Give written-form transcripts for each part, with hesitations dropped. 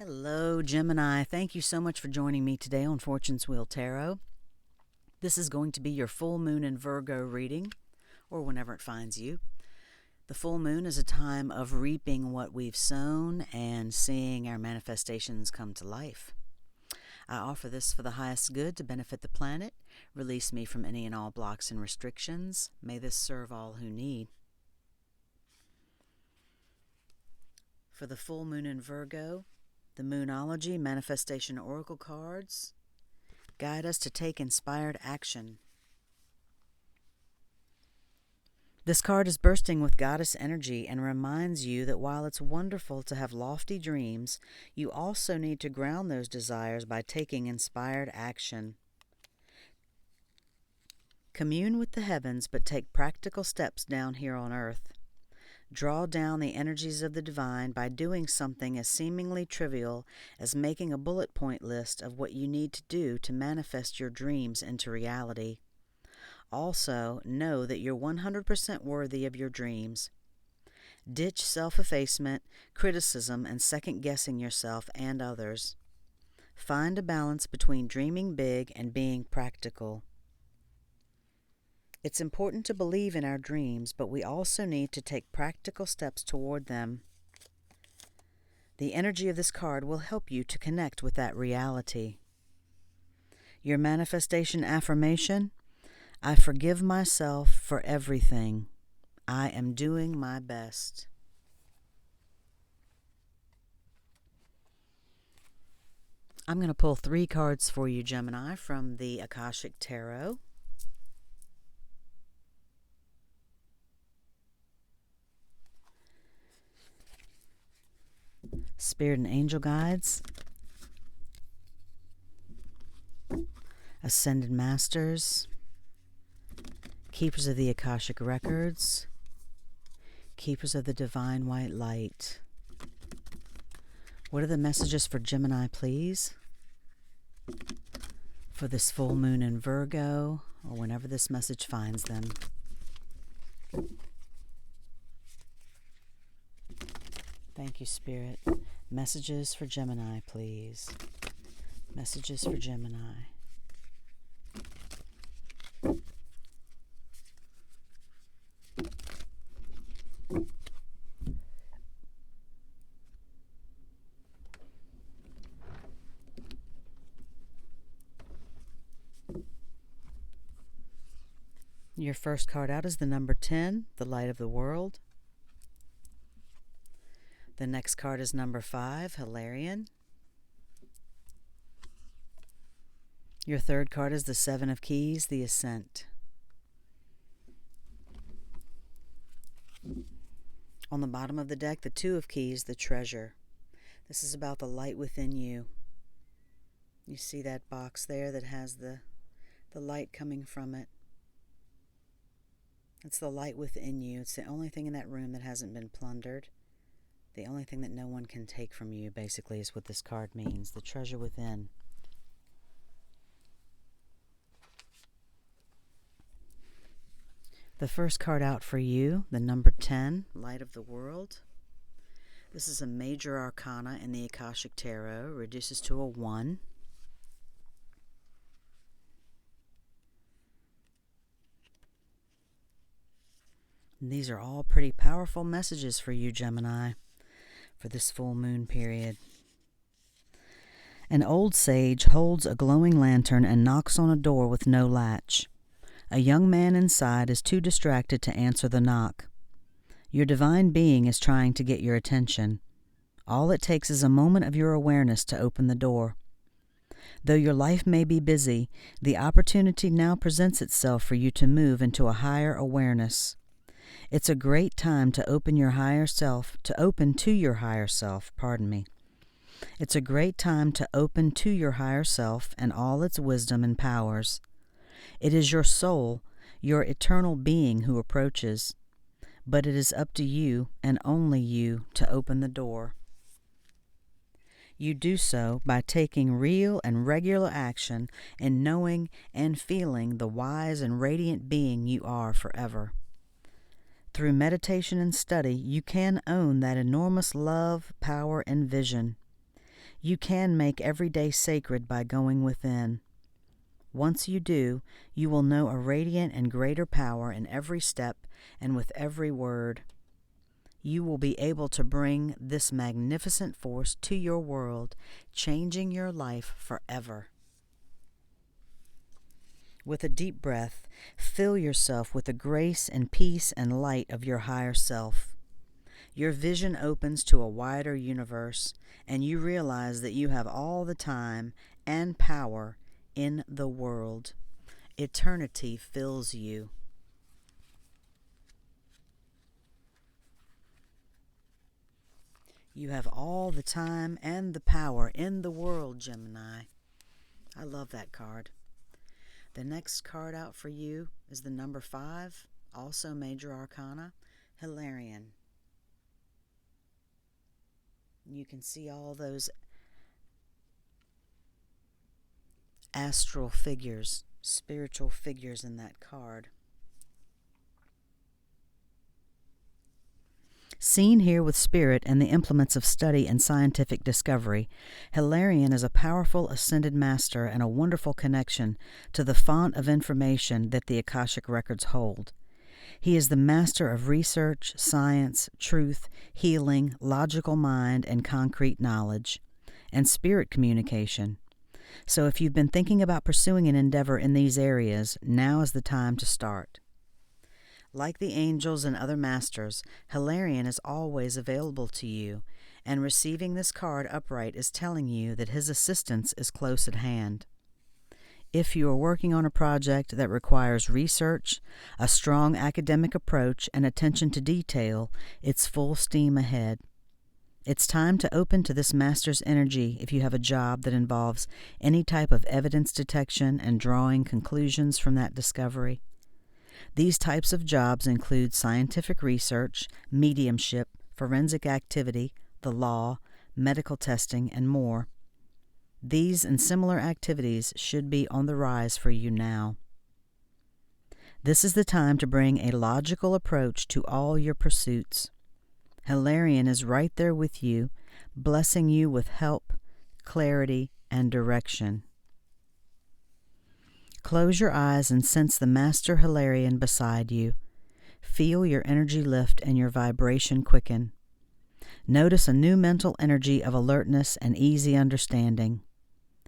Hello, Gemini. Thank you so much for joining me today on Fortune's Wheel Tarot. This is going to be your full moon in Virgo reading, or whenever it finds you. The full moon is a time of reaping what we've sown and seeing our manifestations come to life. I offer this for the highest good to benefit the planet. Release me from any and all blocks and restrictions. May this serve all who need. For the full moon in Virgo, the Moonology Manifestation Oracle cards guide us to take inspired action. This card is bursting with goddess energy and reminds you that while it's wonderful to have lofty dreams, you also need to ground those desires by taking inspired action. Commune with the heavens, but take practical steps down here on earth. Draw down the energies of the divine by doing something as seemingly trivial as making a bullet point list of what you need to do to manifest your dreams into reality. Also, know that you're 100% worthy of your dreams. Ditch self-effacement, criticism, and second-guessing yourself and others. Find a balance between dreaming big and being practical. It's important to believe in our dreams, but we also need to take practical steps toward them. The energy of this card will help you to connect with that reality. Your manifestation affirmation: I forgive myself for everything. I am doing my best. I'm going to pull 3 cards for you, Gemini, from the Akashic Tarot. Spirit and Angel Guides, Ascended Masters, Keepers of the Akashic Records, Keepers of the Divine White Light. What are the messages for Gemini, please? For this full moon in Virgo, or whenever this message finds them. Thank you, Spirit. Messages for Gemini, please. Messages for Gemini. Your first card out is the number 10, the light of the world. The next card is number 5, Hilarion. Your third card is the 7 of Keys, the Ascent. On the bottom of the deck, the 2 of Keys, the Treasure. This is about the light within you. You see that box there that has the light coming from it. It's the light within you. It's the only thing in that room that hasn't been plundered. The only thing that no one can take from you, basically, is what this card means. The treasure within. The first card out for you, the number 10, Light of the World. This is a major arcana in the Akashic Tarot. Reduces to a 1. And these are all pretty powerful messages for you, Gemini, for this full moon period. An old sage holds a glowing lantern and knocks on a door with no latch. A young man inside is too distracted to answer the knock. Your divine being is trying to get your attention. All it takes is a moment of your awareness to open the door. Though your life may be busy, the opportunity now presents itself for you to move into a higher awareness. It's a great time to open to your higher self, It's a great time to open to your higher self and all its wisdom and powers. It is your soul, your eternal being who approaches, but it is up to you and only you to open the door. You do so by taking real and regular action and knowing and feeling the wise and radiant being you are forever. Through meditation and study, you can own that enormous love, power, and vision. You can make every day sacred by going within. Once you do, you will know a radiant and greater power in every step and with every word. You will be able to bring this magnificent force to your world, changing your life forever. With a deep breath, fill yourself with the grace and peace and light of your higher self. Your vision opens to a wider universe, and you realize that you have all the time and power in the world. Eternity fills you. You have all the time and the power in the world, Gemini. I love that card. The next card out for you is the number 5, also Major Arcana, Hilarion. You can see all those astral figures, spiritual figures in that card. Seen here with spirit and the implements of study and scientific discovery, Hilarion is a powerful ascended master and a wonderful connection to the font of information that the Akashic records hold. He is the master of research, science, truth, healing, logical mind, and concrete knowledge, and spirit communication. So if you've been thinking about pursuing an endeavor in these areas, now is the time to start. Like the angels and other masters, Hilarion is always available to you, and receiving this card upright is telling you that his assistance is close at hand. If you are working on a project that requires research, a strong academic approach, and attention to detail, it's full steam ahead. It's time to open to this master's energy if you have a job that involves any type of evidence detection and drawing conclusions from that discovery. These types of jobs include scientific research, mediumship, forensic activity, the law, medical testing, and more. These and similar activities should be on the rise for you now. This is the time to bring a logical approach to all your pursuits. Hilarion is right there with you, blessing you with help, clarity, and direction. Close your eyes and sense the Master Hilarion beside you. Feel your energy lift and your vibration quicken. Notice a new mental energy of alertness and easy understanding.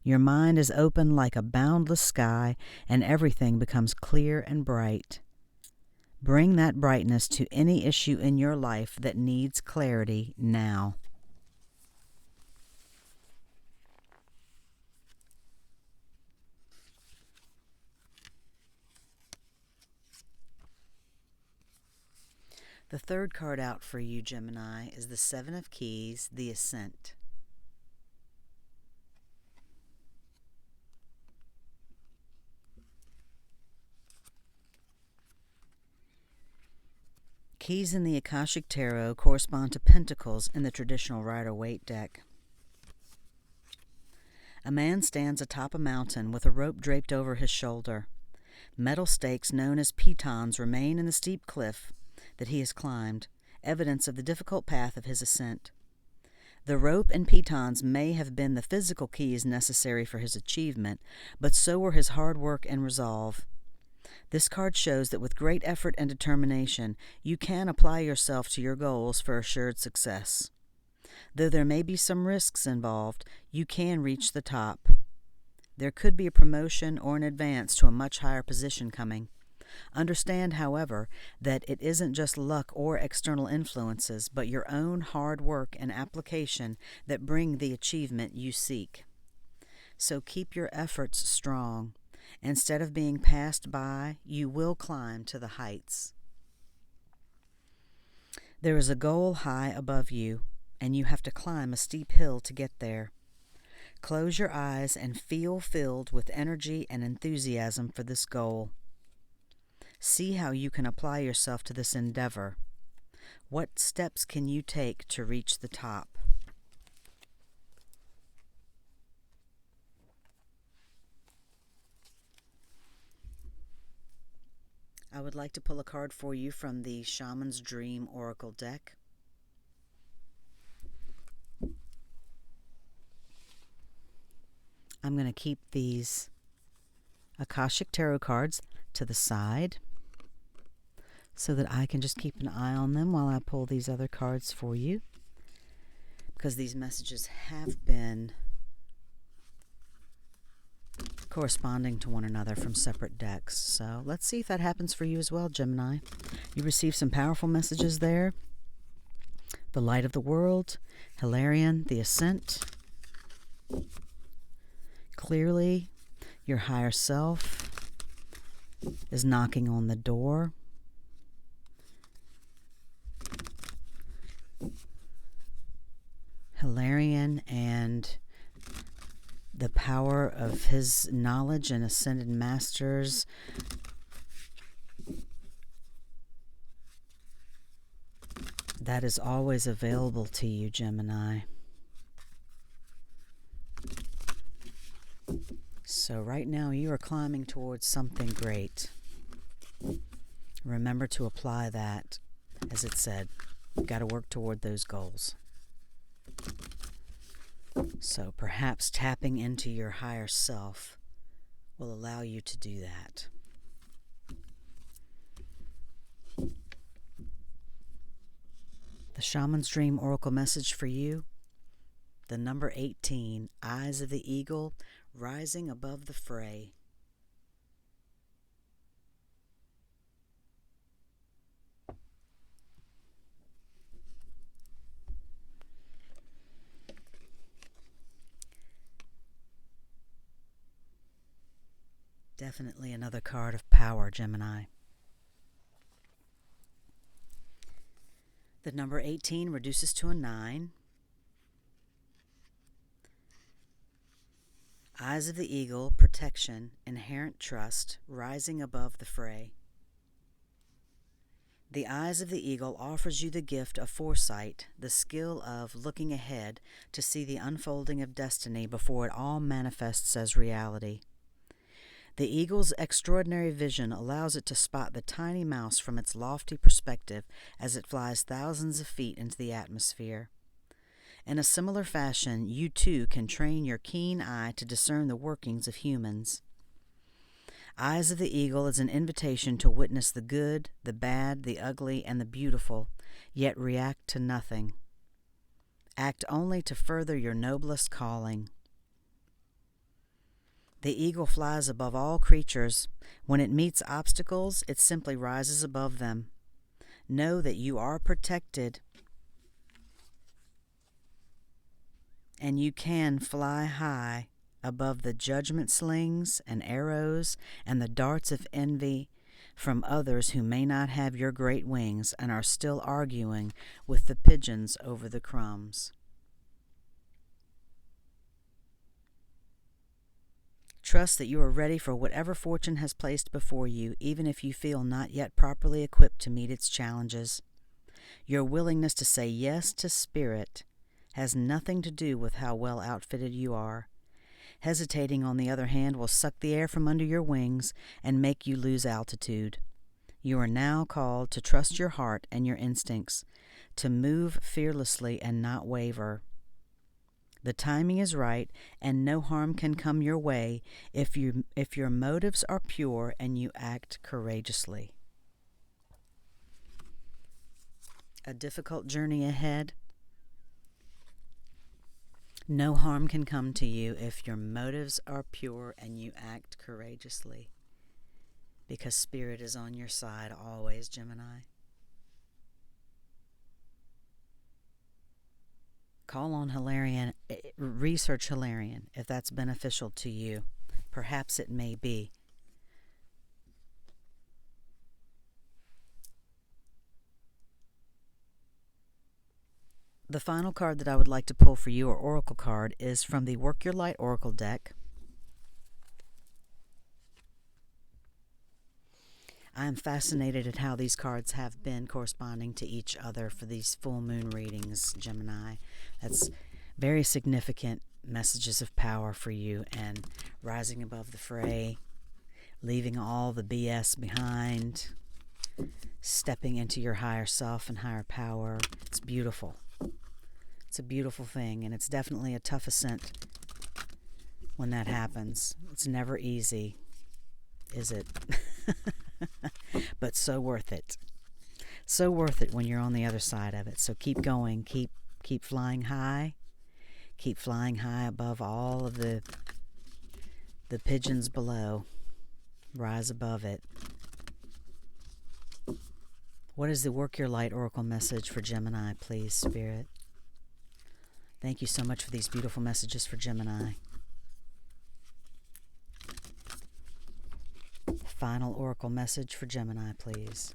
Your mind is open like a boundless sky, and everything becomes clear and bright. Bring that brightness to any issue in your life that needs clarity now. The third card out for you, Gemini, is the 7 of Keys, the Ascent. Keys in the Akashic Tarot correspond to pentacles in the traditional Rider-Waite deck. A man stands atop a mountain with a rope draped over his shoulder. Metal stakes known as pitons remain in the steep cliff that he has climbed, evidence of the difficult path of his ascent. The rope and pitons may have been the physical keys necessary for his achievement, but so were his hard work and resolve. This card shows that with great effort and determination, you can apply yourself to your goals for assured success. Though there may be some risks involved, you can reach the top. There could be a promotion or an advance to a much higher position coming. Understand, however, that it isn't just luck or external influences, but your own hard work and application that bring the achievement you seek. So keep your efforts strong. Instead of being passed by, you will climb to the heights. There is a goal high above you, and you have to climb a steep hill to get there. Close your eyes and feel filled with energy and enthusiasm for this goal. See how you can apply yourself to this endeavor. What steps can you take to reach the top? I would like to pull a card for you from the Shaman's Dream Oracle deck. I'm going to keep these Akashic Tarot cards to the side so that I can just keep an eye on them while I pull these other cards for you, because these messages have been corresponding to one another from separate decks. So let's see if that happens for you as well, Gemini. You received some powerful messages there. The Light of the World, Hilarion, the Ascent. Clearly, your higher self is knocking on the door. Hilarion and the power of his knowledge and ascended masters that is always available to you, Gemini. So right now you are climbing towards something great. Remember to apply that, as it said. You've got to work toward those goals. So perhaps tapping into your higher self will allow you to do that. The Shaman's Dream Oracle message for you. The number 18, Eyes of the Eagle, rising above the fray. Definitely another card of power, Gemini. The number 18 reduces to a 9. Eyes of the Eagle, protection, inherent trust, rising above the fray. The Eyes of the Eagle offers you the gift of foresight, the skill of looking ahead to see the unfolding of destiny before it all manifests as reality. The eagle's extraordinary vision allows it to spot the tiny mouse from its lofty perspective as it flies thousands of feet into the atmosphere. In a similar fashion, you too can train your keen eye to discern the workings of humans. Eyes of the Eagle is an invitation to witness the good, the bad, the ugly, and the beautiful, yet react to nothing. Act only to further your noblest calling. The eagle flies above all creatures. When it meets obstacles, it simply rises above them. Know that you are protected, and you can fly high above the judgment slings and arrows and the darts of envy from others who may not have your great wings and are still arguing with the pigeons over the crumbs. Trust that you are ready for whatever fortune has placed before you, even if you feel not yet properly equipped to meet its challenges. Your willingness to say yes to spirit has nothing to do with how well outfitted you are. Hesitating, on the other hand, will suck the air from under your wings and make you lose altitude. You are now called to trust your heart and your instincts, to move fearlessly and not waver. The timing is right, and no harm can come your way if your motives are pure and you act courageously. A difficult journey ahead. No harm can come to you if your motives are pure and you act courageously, because Spirit is on your side always, Gemini. Call on Hilarion, research Hilarion if that's beneficial to you. Perhaps it may be. The final card that I would like to pull for you, or oracle card, is from the Work Your Light Oracle deck. I am fascinated at how these cards have been corresponding to each other for these full moon readings, Gemini. That's very significant messages of power for you, and rising above the fray, leaving all the BS behind, stepping into your higher self and higher power. It's beautiful. It's a beautiful thing, and it's definitely a tough ascent when that happens. It's never easy, is it? But so worth it. So worth it when you're on the other side of it. So keep going. Keep flying high. Keep flying high above all of the pigeons below. Rise above it. What is the Work Your Light Oracle message for Gemini, please, Spirit? Thank you so much for these beautiful messages for Gemini. Final Oracle message for Gemini, please.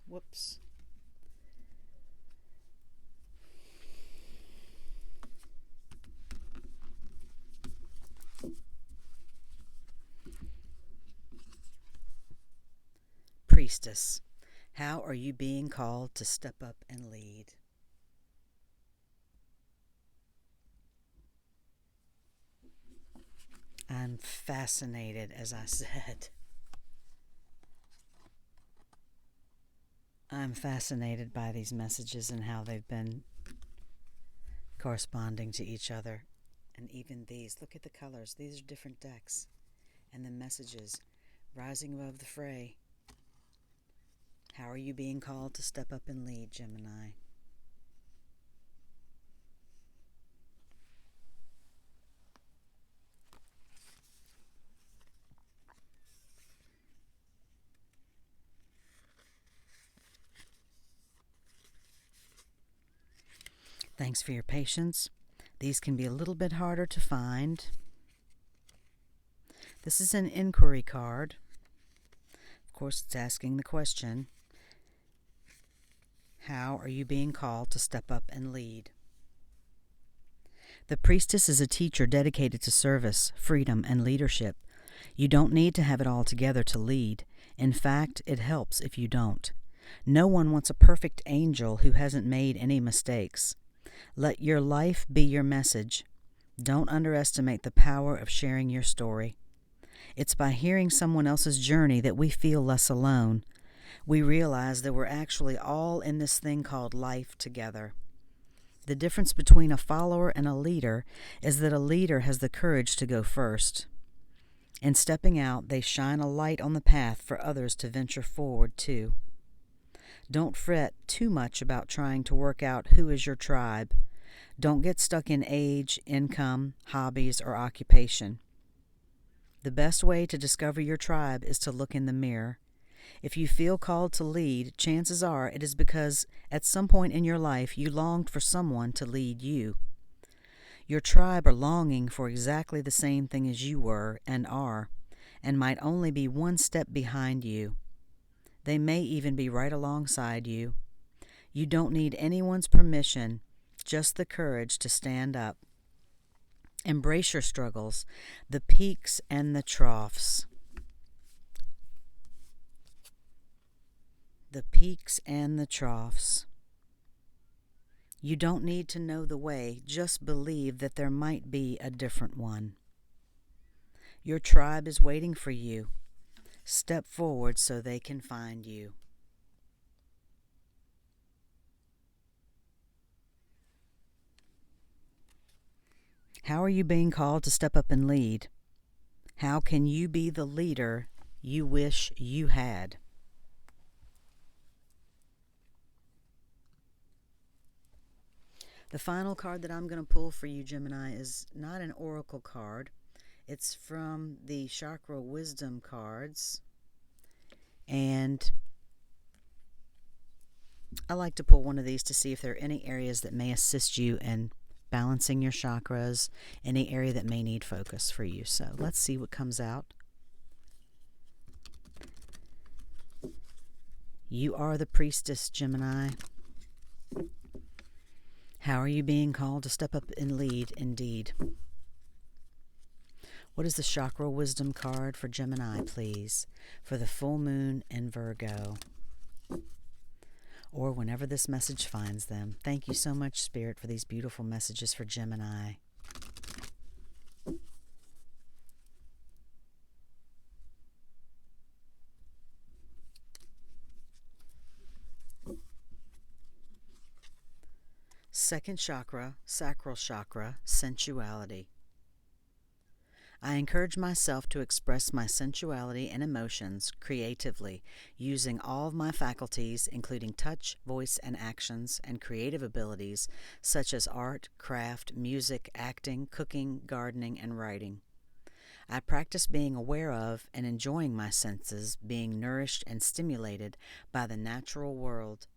Whoops. Priestess, how are you being called to step up and lead? I'm fascinated, as I said. I'm fascinated by these messages and how they've been corresponding to each other. And even these, look at the colors. These are different decks. And the messages, rising above the fray. How are you being called to step up and lead, Gemini? Thanks for your patience. These can be a little bit harder to find. This is an inquiry card. Of course, it's asking the question, how are you being called to step up and lead? The priestess is a teacher dedicated to service, freedom, and leadership. You don't need to have it all together to lead. In fact, it helps if you don't. No one wants a perfect angel who hasn't made any mistakes. Let your life be your message. Don't underestimate the power of sharing your story. It's by hearing someone else's journey that we feel less alone. We realize that we're actually all in this thing called life together. The difference between a follower and a leader is that a leader has the courage to go first. In stepping out, they shine a light on the path for others to venture forward too. Don't fret too much about trying to work out who is your tribe. Don't get stuck in age, income, hobbies, or occupation. The best way to discover your tribe is to look in the mirror. If you feel called to lead, chances are it is because at some point in your life you longed for someone to lead you. Your tribe are longing for exactly the same thing as you were and are, and might only be one step behind you. They may even be right alongside you. You don't need anyone's permission, just the courage to stand up. Embrace your struggles, the peaks and the troughs. The peaks and the troughs. You don't need to know the way, just believe that there might be a different one. Your tribe is waiting for you. Step forward so they can find you. How are you being called to step up and lead? How can you be the leader you wish you had? The final card that I'm going to pull for you, Gemini, is not an oracle card. It's from the Chakra Wisdom cards. And I like to pull one of these to see if there are any areas that may assist you in balancing your chakras, any area that may need focus for you. So let's see what comes out. You are the priestess, Gemini. How are you being called to step up and lead indeed? What is the Chakra Wisdom card for Gemini, please, for the full moon in Virgo? Or whenever this message finds them. Thank you so much, Spirit, for these beautiful messages for Gemini. Second chakra, sacral chakra, sensuality. I encourage myself to express my sensuality and emotions creatively, using all of my faculties, including touch, voice, and actions, and creative abilities such as art, craft, music, acting, cooking, gardening, and writing. I practice being aware of and enjoying my senses, being nourished and stimulated by the natural world,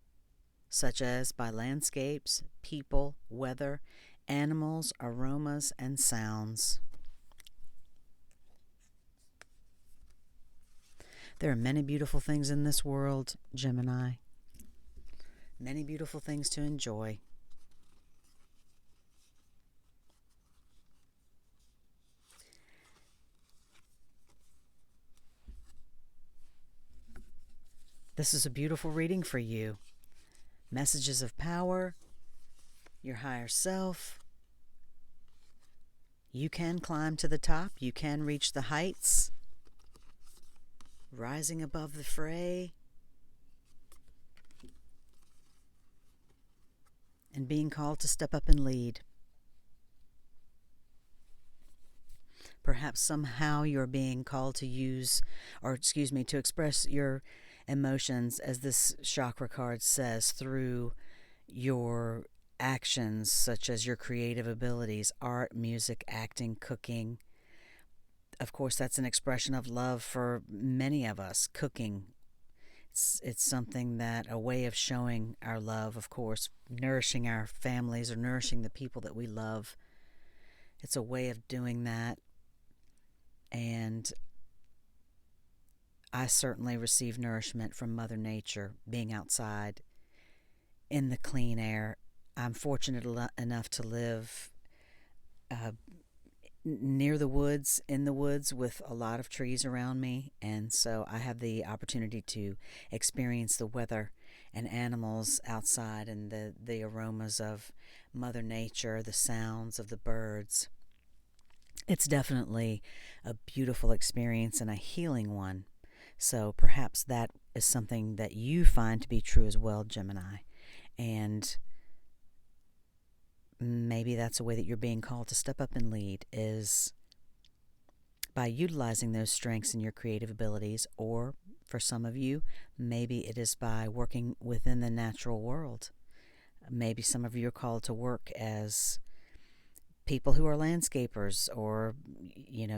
such as by landscapes, people, weather, animals, aromas, and sounds. There are many beautiful things in this world, Gemini. Many beautiful things to enjoy. This is a beautiful reading for you. Messages of power, your higher self. You can climb to the top. You can reach the heights. Rising above the fray. And being called to step up and lead. Perhaps somehow you're being called to express your emotions, as this chakra card says, through your actions, such as your creative abilities, art, music, acting, cooking. Of course, that's an expression of love for many of us, cooking. It's something that, a way of showing our love, of course, nourishing our families or nourishing the people that we love. It's a way of doing that. And I certainly receive nourishment from Mother Nature, being outside in the clean air. I'm fortunate enough to live near the woods, in the woods, with a lot of trees around me, and so I have the opportunity to experience the weather and animals outside, and the aromas of Mother Nature, the sounds of the birds. It's definitely a beautiful experience and a healing one. So perhaps that is something that you find to be true as well, Gemini. And maybe that's a way that you're being called to step up and lead, is by utilizing those strengths in your creative abilities, or for some of you, maybe it is by working within the natural world. Maybe some of you are called to work as people who are landscapers, or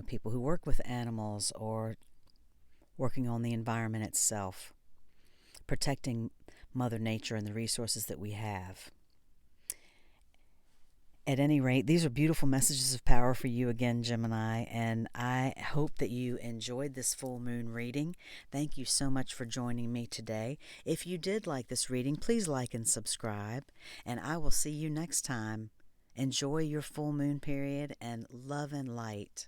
people who work with animals, or working on the environment itself, protecting Mother Nature and the resources that we have. At any rate, these are beautiful messages of power for you again, Gemini, and I hope that you enjoyed this full moon reading. Thank you so much for joining me today. If you did like this reading, please like and subscribe, and I will see you next time. Enjoy your full moon period, and love and light.